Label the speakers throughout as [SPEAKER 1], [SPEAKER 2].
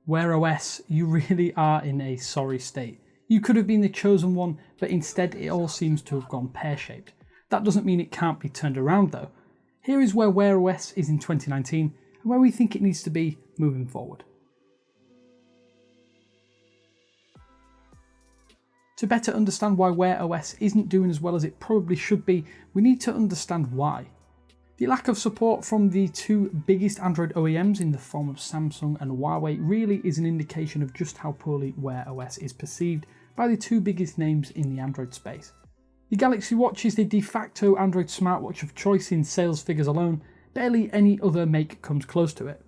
[SPEAKER 1] Wear OS, you really are in a sorry state. You could have been the chosen one, but instead it all seems to have gone pear-shaped. That doesn't mean it can't be turned around though. Here is where Wear OS is in 2019 and where we think it needs to be moving forward. To better understand why Wear OS isn't doing as well as it probably should be, we need to understand why. The lack of support from the two biggest Android OEMs in the form of Samsung and Huawei really is an indication of just how poorly Wear OS is perceived by the two biggest names in the Android space. The Galaxy Watch is the de facto Android smartwatch of choice in sales figures alone, barely any other make comes close to it.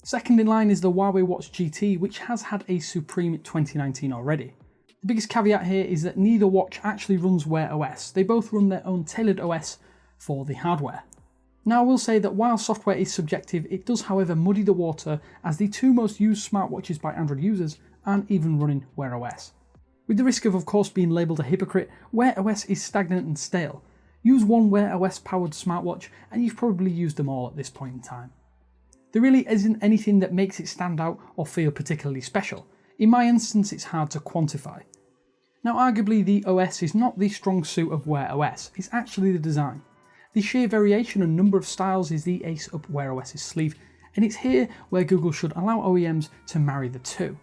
[SPEAKER 1] Second in line is the Huawei Watch GT, which has had a supreme 2019 already. The biggest caveat here is that neither watch actually runs Wear OS, they both run their own tailored OS for the hardware. Now I will say that while software is subjective, it does however muddy the water, as the two most used smartwatches by Android users aren't even running Wear OS. With the risk of course being labelled a hypocrite, Wear OS is stagnant and stale. Use one Wear OS powered smartwatch and you've probably used them all at this point in time. There really isn't anything that makes it stand out or feel particularly special. In my instance it's hard to quantify. Now arguably the OS is not the strong suit of Wear OS, it's actually the design. The sheer variation and number of styles is the ace up Wear OS's sleeve, and it's here where Google should allow OEMs to marry the two.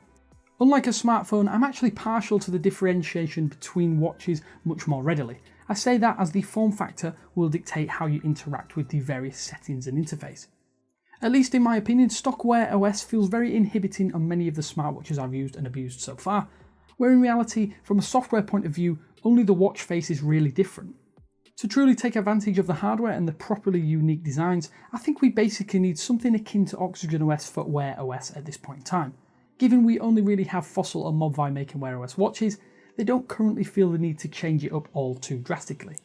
[SPEAKER 1] Unlike a smartphone, I'm actually partial to the differentiation between watches much more readily. I say that as the form factor will dictate how you interact with the various settings and interface. At least in my opinion, stock Wear OS feels very inhibiting on many of the smartwatches I've used and abused so far, where in reality, from a software point of view, only the watch face is really different. To truly take advantage of the hardware and the properly unique designs, I think we basically need something akin to Oxygen OS for Wear OS at this point in time. Given we only really have Fossil and Mobvoi making Wear OS watches, they don't currently feel the need to change it up all too drastically.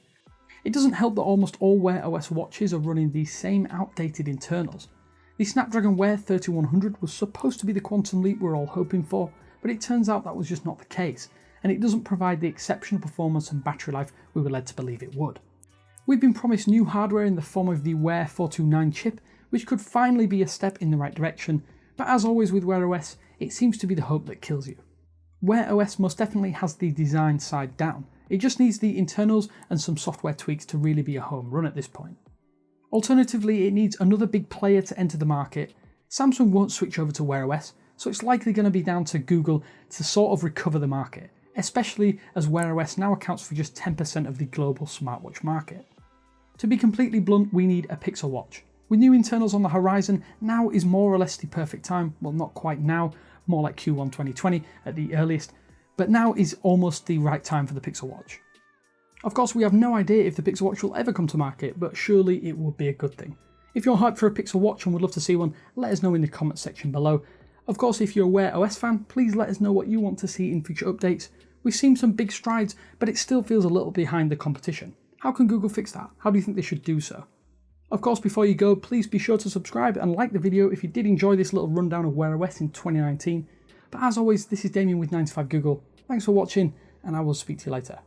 [SPEAKER 1] It doesn't help that almost all Wear OS watches are running the same outdated internals. The Snapdragon Wear 3100 was supposed to be the quantum leap we're all hoping for, but it turns out that was just not the case, and it doesn't provide the exceptional performance and battery life we were led to believe it would. We've been promised new hardware in the form of the Wear 429 chip, which could finally be a step in the right direction, but as always with Wear OS, it seems to be the hope that kills you. Wear OS most definitely has the design side down, it just needs the internals and some software tweaks to really be a home run at this point. Alternatively, it needs another big player to enter the market. Samsung won't switch over to Wear OS, so it's likely going to be down to Google to sort of recover the market, especially as Wear OS now accounts for just 10% of the global smartwatch market. To be completely blunt, we need a Pixel watch. With new internals on the horizon, now is more or less the perfect time. Well, not quite now, more like Q1 2020 at the earliest, but now is almost the right time for the Pixel watch. Of course, we have no idea if the Pixel watch will ever come to market, but surely it would be a good thing. If you're hyped for a Pixel watch and would love to see one, let us know in the comment section below. Of course, if you're a Wear OS fan, please let us know what you want to see in future updates. We've seen some big strides, but it still feels a little behind the competition. How can Google fix that? How do you think they should do so? Of course, before you go, please be sure to subscribe and like the video if you did enjoy this little rundown of Wear OS in 2019. But as always, this is Damien with 9to5Google. Thanks for watching, and I will speak to you later.